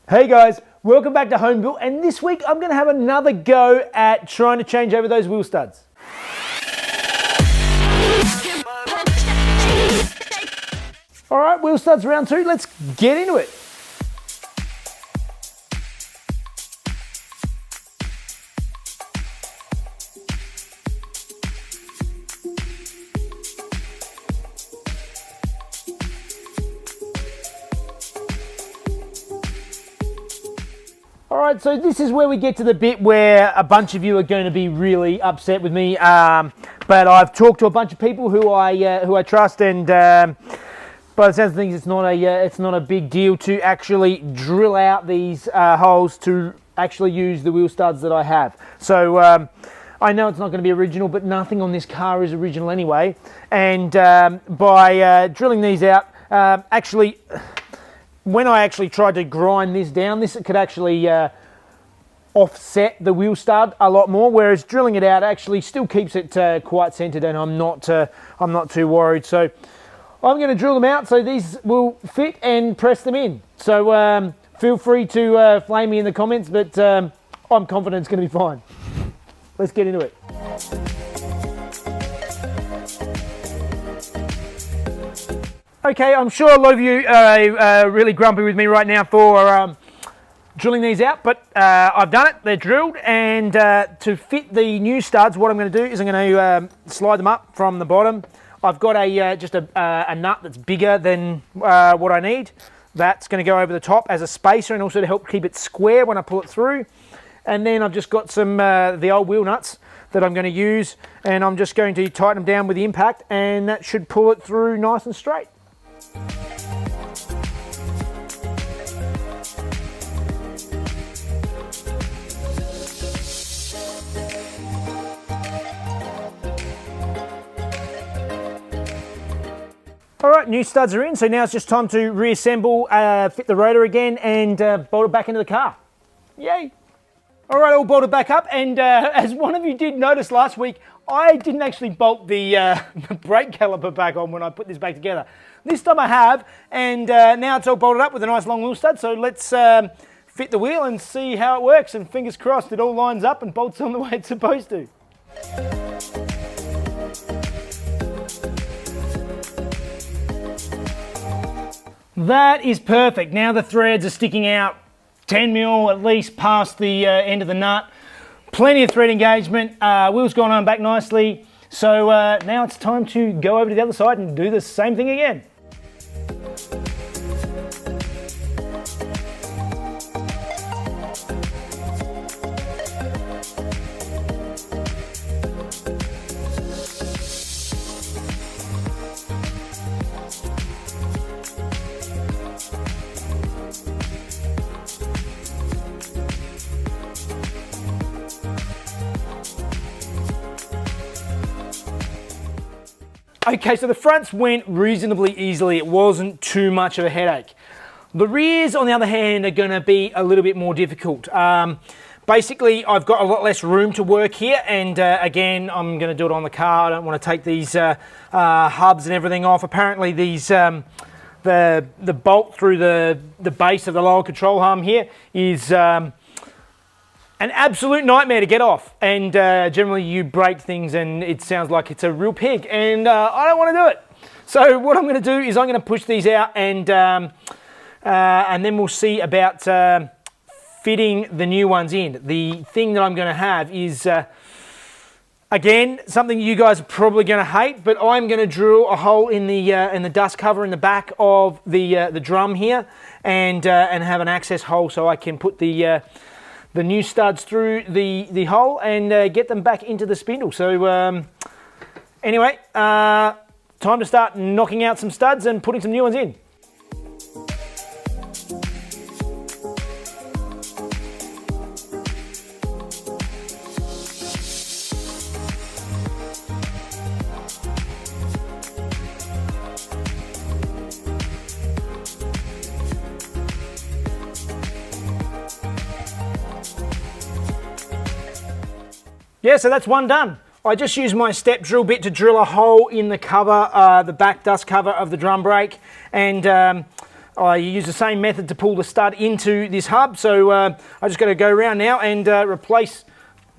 Hey guys, welcome back to Home Built, and this week I'm going to have another go at trying to change over those wheel studs. Alright, wheel studs round 2, let's get into it. Alright, so this is where we get to the bit where a bunch of you are going to be really upset with me, but I've talked to a bunch of people who I trust, and by the sounds of things, it's not a big deal to actually drill out these holes to actually use the wheel studs that I have. So I know it's not going to be original, but nothing on this car is original anyway, and by drilling these out, actually, when I actually tried to grind this down, this could actually offset the wheel stud a lot more, whereas drilling it out actually still keeps it quite centered, and I'm not too worried. So I'm going to drill them out so these will fit and press them in. So feel free to flame me in the comments, but I'm confident it's going to be fine. Let's get into it. Okay, I'm sure a lot of you are really grumpy with me right now for drilling these out, but I've done it, they're drilled, and to fit the new studs, what I'm going to do is I'm going to slide them up from the bottom. I've got just a nut that's bigger than what I need. That's going to go over the top as a spacer and also to help keep it square when I pull it through. And then I've just got some the old wheel nuts that I'm going to use, and I'm just going to tighten them down with the impact, and that should pull it through nice and straight. Alright, new studs are in, so now it's just time to reassemble, fit the rotor again, and bolt it back into the car. Yay! Alright, all bolted back up, and as one of you did notice last week, I didn't actually bolt the brake caliper back on when I put this back together. This time I have, and now it's all bolted up with a nice long wheel stud, so let's fit the wheel and see how it works, and fingers crossed it all lines up and bolts on the way it's supposed to. That is perfect. Now the threads are sticking out 10 mil at least past the end of the nut. Plenty of thread engagement. Wheel's gone on back nicely. So now it's time to go over to the other side and do the same thing again. Okay, so the fronts went reasonably easily. It wasn't too much of a headache. The rears, on the other hand, are going to be a little bit more difficult. Basically, I've got a lot less room to work here, and again, I'm going to do it on the car. I don't want to take these hubs and everything off. Apparently, these the bolt through the base of the lower control arm here is an absolute nightmare to get off, and generally you break things and it sounds like it's a real pig, and I don't want to do it. So what I'm going to do is I'm going to push these out, and then we'll see about fitting the new ones in. The thing that I'm going to have is, again, something you guys are probably going to hate, but I'm going to drill a hole in the dust cover in the back of the drum here, and have an access hole so I can put the new studs through the hole and get them back into the spindle. So anyway, time to start knocking out some studs and putting some new ones in. Yeah, so that's one done. I just used my step drill bit to drill a hole in the cover, the back dust cover of the drum brake, and I use the same method to pull the stud into this hub. So I just got to go around now and replace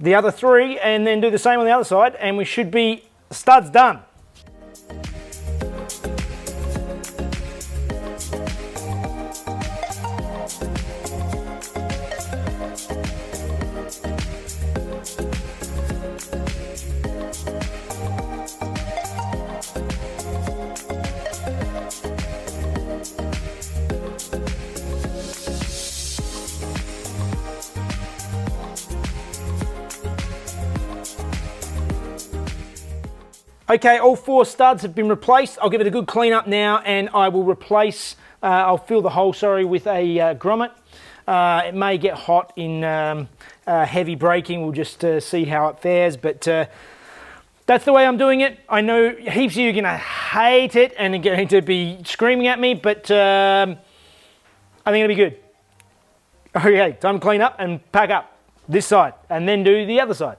the other 3 and then do the same on the other side, and we should be studs done. Okay, all 4 studs have been replaced. I'll give it a good clean up now, and I will replace, I'll fill the hole, with a grommet. It may get hot in heavy braking. We'll just see how it fares, but that's the way I'm doing it. I know heaps of you are gonna hate it and are going to be screaming at me, but I think it'll be good. Okay, time to clean up and pack up this side, and then do the other side.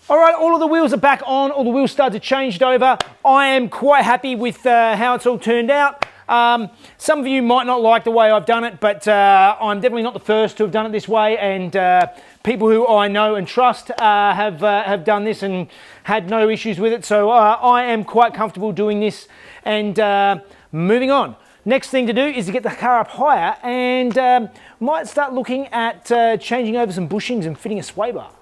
All right, all of the wheels are back on, all the wheel studs are changed over. I am quite happy with how it's all turned out. Some of you might not like the way I've done it, but I'm definitely not the first to have done it this way, and people who I know and trust have done this and had no issues with it, so I am quite comfortable doing this. And moving on. Next thing to do is to get the car up higher, and might start looking at changing over some bushings and fitting a sway bar.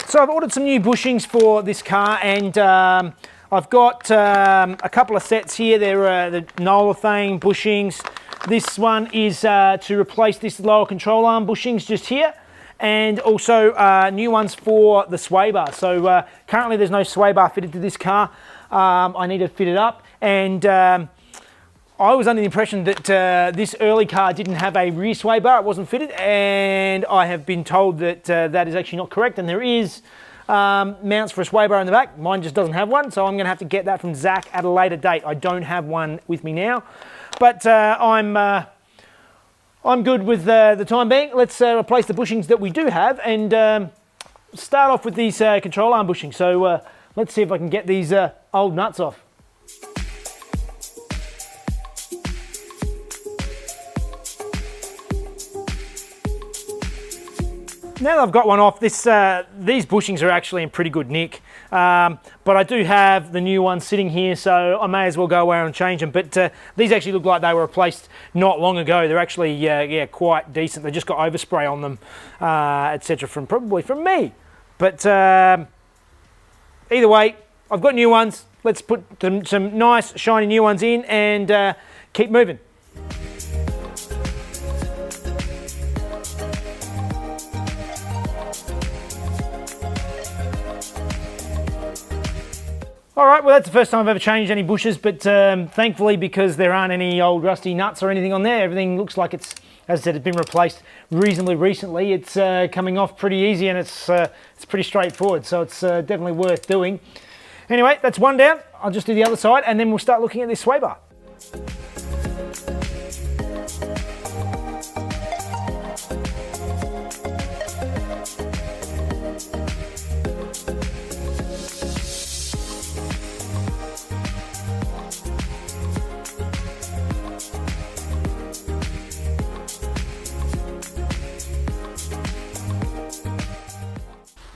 So I've ordered some new bushings for this car, and I've got a couple of sets here. They're the Nolithane bushings. This one is to replace this lower control arm bushings just here, and also new ones for the sway bar. So currently there's no sway bar fitted to this car. I need to fit it up, and I was under the impression that this early car didn't have a rear sway bar, it wasn't fitted, and I have been told that that is actually not correct, and there is mounts for a sway bar in the back. Mine just doesn't have one, so I'm going to have to get that from Zach at a later date. I don't have one with me now, but I'm good with the time being. Let's replace the bushings that we do have, and start off with these control arm bushings. So let's see if I can get these old nuts off. Now that I've got one off, these bushings are actually in pretty good nick, but I do have the new ones sitting here, so I may as well go around and change them. But these actually look like they were replaced not long ago. They're actually yeah, quite decent. They just got overspray on them, etc. Probably from me. But either way, I've got new ones. Let's put some nice shiny new ones in and keep moving. All right, well, that's the first time I've ever changed any bushes, but thankfully, because there aren't any old rusty nuts or anything on there, everything looks like it's, as I said, it's been replaced reasonably recently. It's coming off pretty easy, and it's pretty straightforward, so it's definitely worth doing. Anyway, that's one down. I'll just do the other side, and then we'll start looking at this sway bar.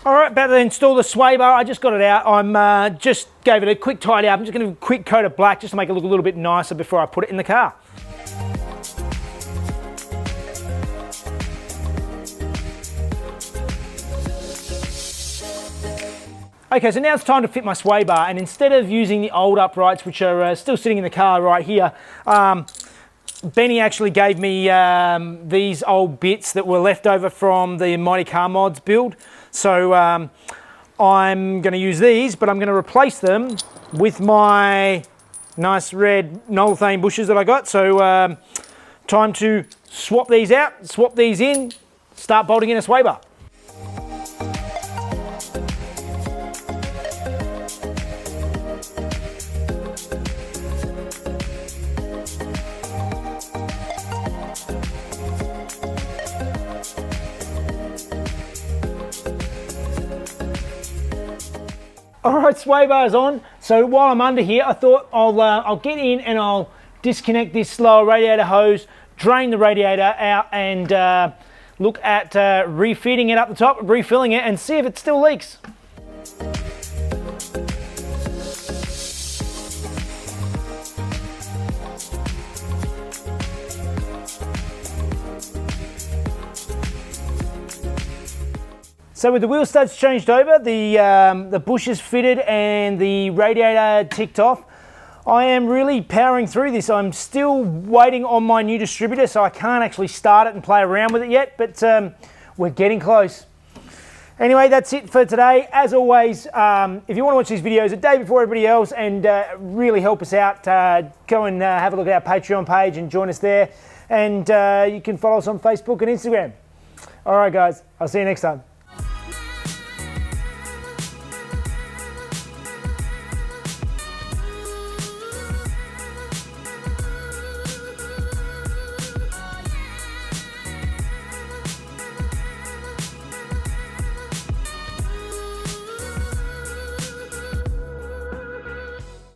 All right, about to install the sway bar. I just got it out. I'm just gave it a quick tidy up. I'm just going to do a quick coat of black just to make it look a little bit nicer before I put it in the car. Okay, so now it's time to fit my sway bar, and instead of using the old uprights, which are still sitting in the car right here, Benny actually gave me these old bits that were left over from the Mighty Car Mods build. So I'm going to use these, but I'm going to replace them with my nice red Nolithane bushes that I got. So time to swap these out, swap these in, start bolting in a sway bar. All right, sway bar's on. So while I'm under here, I thought I'll get in and I'll disconnect this lower radiator hose, drain the radiator out, and look at refitting it up the top, refilling it, and see if it still leaks. So with the wheel studs changed over, the bushes fitted and the radiator ticked off, I am really powering through this. I'm still waiting on my new distributor, so I can't actually start it and play around with it yet, but we're getting close. Anyway, that's it for today. As always, if you want to watch these videos a day before everybody else and really help us out, go and have a look at our Patreon page and join us there. And you can follow us on Facebook and Instagram. All right, guys, I'll see you next time.